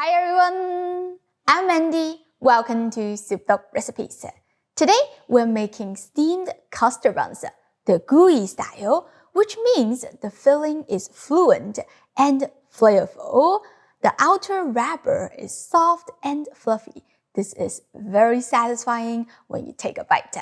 Hi everyone, I'm Mandy. Welcome to Souped Up Recipes. Today we're making steamed custard buns, the gooey style, which means the filling is fluent and flavorful. The outer wrapper is soft and fluffy. This is very satisfying when you take a bite.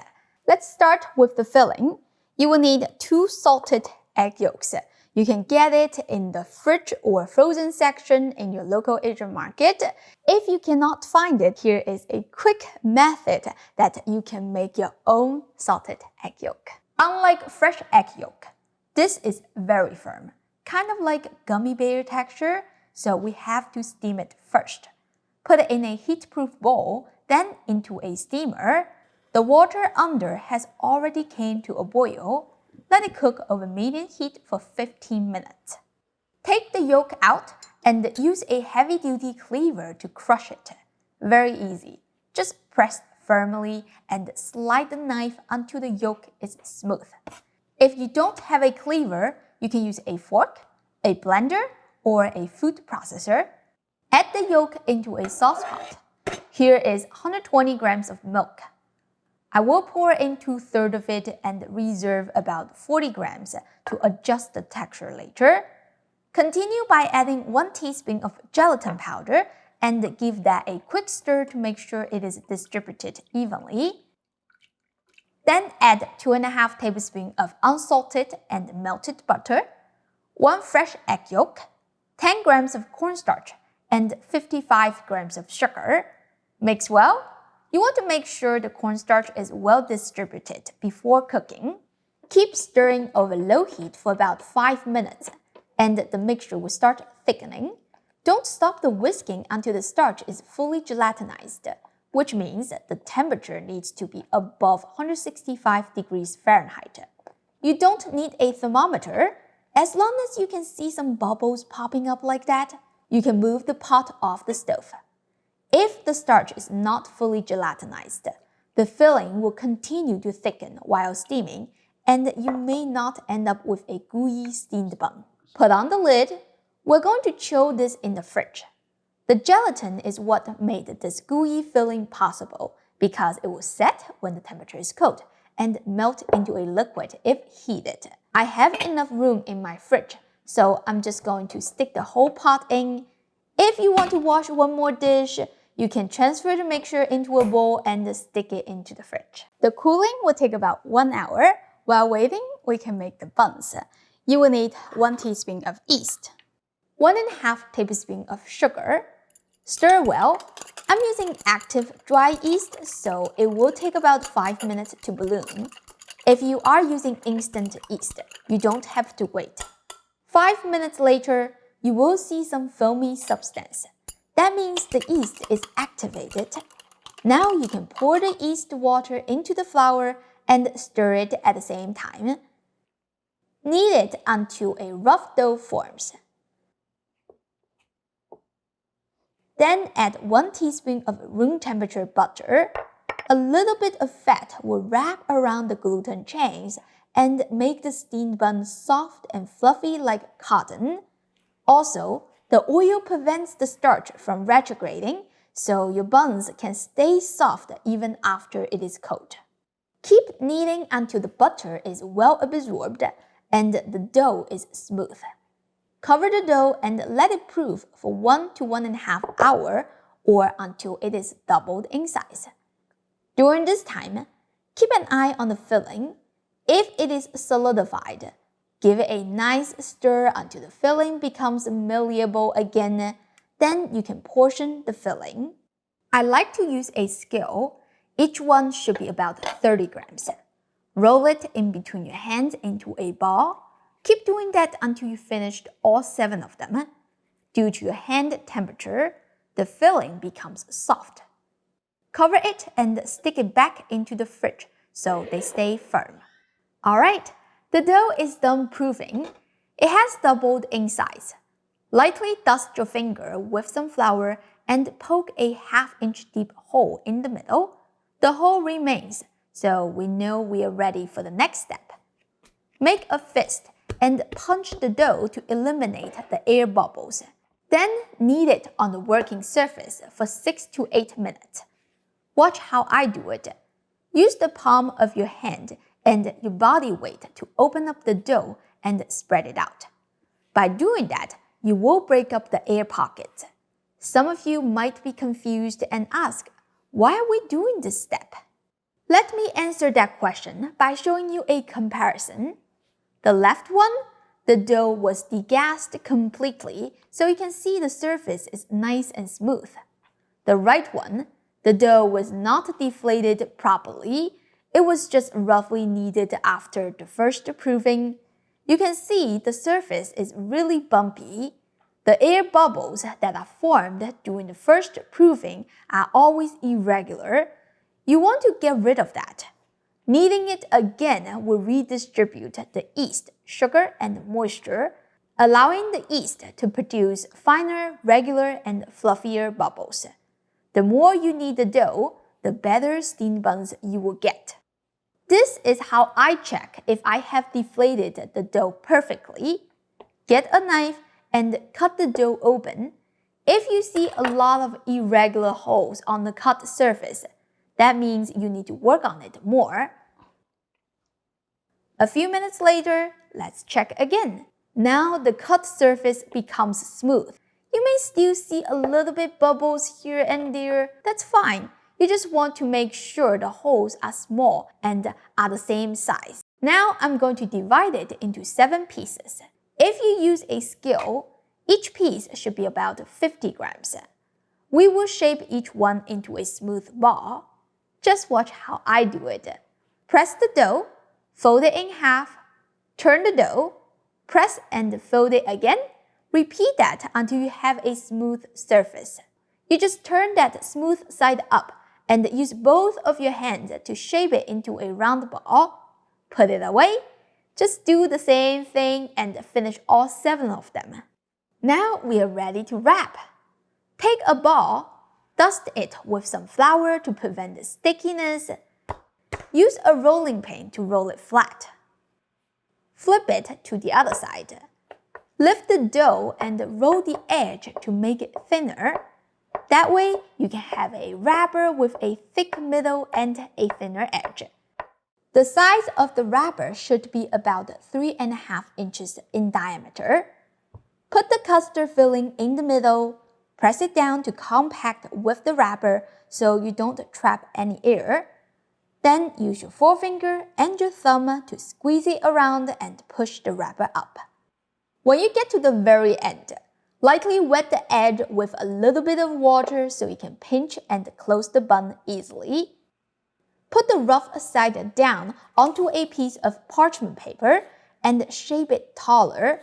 Let's start with the filling. You will need 2 salted egg yolks. You can get it in the fridge or frozen section in your local Asian market. If you cannot find it, here is a quick method that you can make your own salted egg yolk. Unlike fresh egg yolk, this is very firm, kind of like gummy bear texture, so we have to steam it first. Put it in a heat-proof bowl, then into a steamer. The water under has already came to a boil. Let it cook over medium heat for 15 minutes. Take the yolk out and use a heavy-duty cleaver to crush it. Very easy. Just press firmly and slide the knife until the yolk is smooth. If you don't have a cleaver, you can use a fork, a blender, or a food processor. Add the yolk into a saucepan. Here is 120 grams of milk. I will pour in 2/3 of it and reserve about 40 grams to adjust the texture later. Continue by adding 1 teaspoon of gelatin powder and give that a quick stir to make sure it is distributed evenly. Then add 2½ tablespoons of unsalted and melted butter, 1 fresh egg yolk, 10 grams of cornstarch, and 55 grams of sugar. Mix well. You want to make sure the cornstarch is well distributed before cooking. Keep stirring over low heat for about 5 minutes, and the mixture will start thickening. Don't stop the whisking until the starch is fully gelatinized, which means the temperature needs to be above 165 degrees Fahrenheit. You don't need a thermometer. As long as you can see some bubbles popping up like that, you can move the pot off the stove. If the starch is not fully gelatinized, the filling will continue to thicken while steaming, and you may not end up with a gooey steamed bun. Put on the lid. We're going to chill this in the fridge. The gelatin is what made this gooey filling possible because it will set when the temperature is cold and melt into a liquid if heated. I have enough room in my fridge, so I'm just going to stick the whole pot in. If you want to wash one more dish, you can transfer the mixture into a bowl and stick it into the fridge. The cooling will take about 1 hour. While waiting, we can make the buns. You will need 1 teaspoon of yeast, 1½ tablespoon of sugar. Stir well. I'm using active dry yeast, so it will take about 5 minutes to balloon. If you are using instant yeast, you don't have to wait. 5 minutes later, you will see some foamy substance. That means the yeast is activated. Now you can pour the yeast water into the flour and stir it at the same time. Knead it until a rough dough forms. Then add 1 teaspoon of room temperature butter. A little bit of fat will wrap around the gluten chains and make the steamed bun soft and fluffy like cotton. Also, the oil prevents the starch from retrograding, so your buns can stay soft even after it is cold. Keep kneading until the butter is well absorbed and the dough is smooth. Cover the dough and let it proof for 1 to 1½ hour or until it is doubled in size. During this time, keep an eye on the filling. If it is solidified, give it a nice stir until the filling becomes malleable again. Then you can portion the filling. I like to use a scale. Each one should be about 30 grams. Roll it in between your hands into a ball. Keep doing that until you finished all 7 of them. Due to your hand temperature, the filling becomes soft. Cover it and stick it back into the fridge so they stay firm. Alright. The dough is done proofing. It has doubled in size. Lightly dust your finger with some flour and poke a 1/2 inch deep hole in the middle. The hole remains, so we know we are ready for the next step. Make a fist and punch the dough to eliminate the air bubbles. Then knead it on the working surface for 6 to 8 minutes. Watch how I do it. Use the palm of your hand and your body weight to open up the dough and spread it out. By doing that, you will break up the air pockets. Some of you might be confused and ask, why are we doing this step? Let me answer that question by showing you a comparison. The left one, the dough was degassed completely, so you can see the surface is nice and smooth. The right one, the dough was not deflated properly. It was just roughly kneaded after the first proofing. You can see the surface is really bumpy. The air bubbles that are formed during the first proofing are always irregular. You want to get rid of that. Kneading it again will redistribute the yeast, sugar, and moisture, allowing the yeast to produce finer, regular, and fluffier bubbles. The more you knead the dough, the better steamed buns you will get. This is how I check if I have deflated the dough perfectly. Get a knife and cut the dough open. If you see a lot of irregular holes on the cut surface, that means you need to work on it more. A few minutes later, let's check again. Now the cut surface becomes smooth. You may still see a little bit bubbles here and there. That's fine. You just want to make sure the holes are small and are the same size. Now I'm going to divide it into 7 pieces. If you use a scale, each piece should be about 50 grams. We will shape each one into a smooth ball. Just watch how I do it. Press the dough, fold it in half, turn the dough, press and fold it again. Repeat that until you have a smooth surface. You just turn that smooth side up and use both of your hands to shape it into a round ball. Put it away. Just do the same thing and finish all 7 of them. Now we are ready to wrap. Take a ball, dust it with some flour to prevent the stickiness. Use a rolling pin to roll it flat. Flip it to the other side. Lift the dough and roll the edge to make it thinner. That way, you can have a wrapper with a thick middle and a thinner edge. The size of the wrapper should be about 3.5 inches in diameter. Put the custard filling in the middle. Press it down to compact with the wrapper so you don't trap any air. Then use your forefinger and your thumb to squeeze it around and push the wrapper up. When you get to the very end, lightly wet the edge with a little bit of water so you can pinch and close the bun easily. Put the rough side down onto a piece of parchment paper and shape it taller.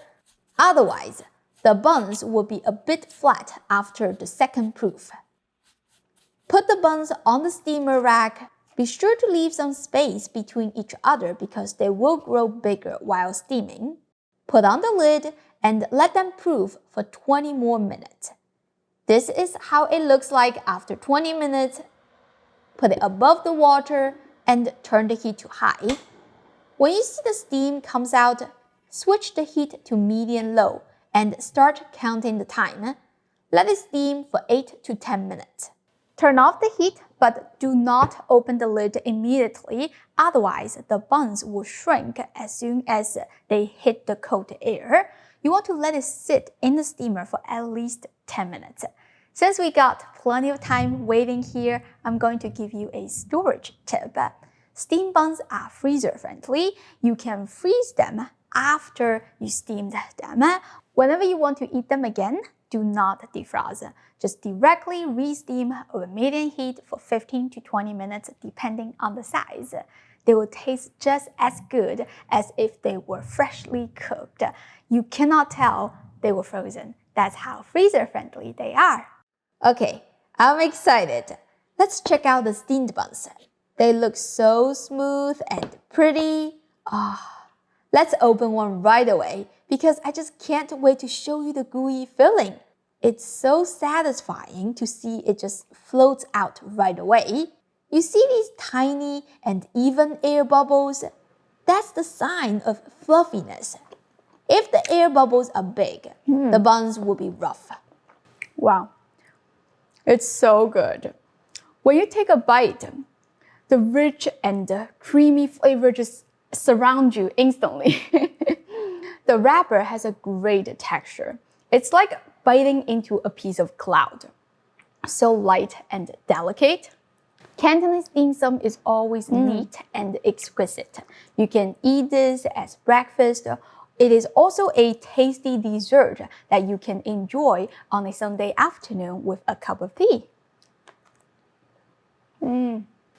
Otherwise, the buns will be a bit flat after the second proof. Put the buns on the steamer rack. Be sure to leave some space between each other because they will grow bigger while steaming. Put on the lid and let them proof for 20 more minutes. This is how it looks like after 20 minutes. Put it above the water and turn the heat to high. When you see the steam comes out, switch the heat to medium-low and start counting the time. Let it steam for 8 to 10 minutes. Turn off the heat, but do not open the lid immediately, otherwise the buns will shrink as soon as they hit the cold air. You want to let it sit in the steamer for at least 10 minutes. Since we got plenty of time waiting here, I'm going to give you a storage tip. Steam buns are freezer-friendly. You can freeze them after you steamed them. Whenever you want to eat them again, do not defrost. Just directly re-steam over medium heat for 15 to 20 minutes depending on the size. They will taste just as good as if they were freshly cooked. You cannot tell they were frozen. That's how freezer-friendly they are. Okay, I'm excited. Let's check out the steamed buns. They look so smooth and pretty. Let's open one right away because I just can't wait to show you the gooey filling. It's so satisfying to see it just floats out right away. You see these tiny and even air bubbles? That's the sign of fluffiness. If the air bubbles are big, the buns will be rough. Wow, it's so good. When you take a bite, the rich and creamy flavor just surround you instantly. The wrapper has a great texture. It's like biting into a piece of cloud. So light and delicate. Cantonese dim sum is always neat and exquisite. You can eat this as breakfast. It is also a tasty dessert that you can enjoy on a Sunday afternoon with a cup of tea.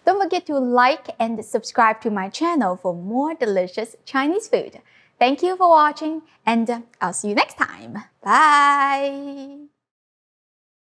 Don't forget to like and subscribe to my channel for more delicious Chinese food. Thank you for watching, and I'll see you next time. Bye!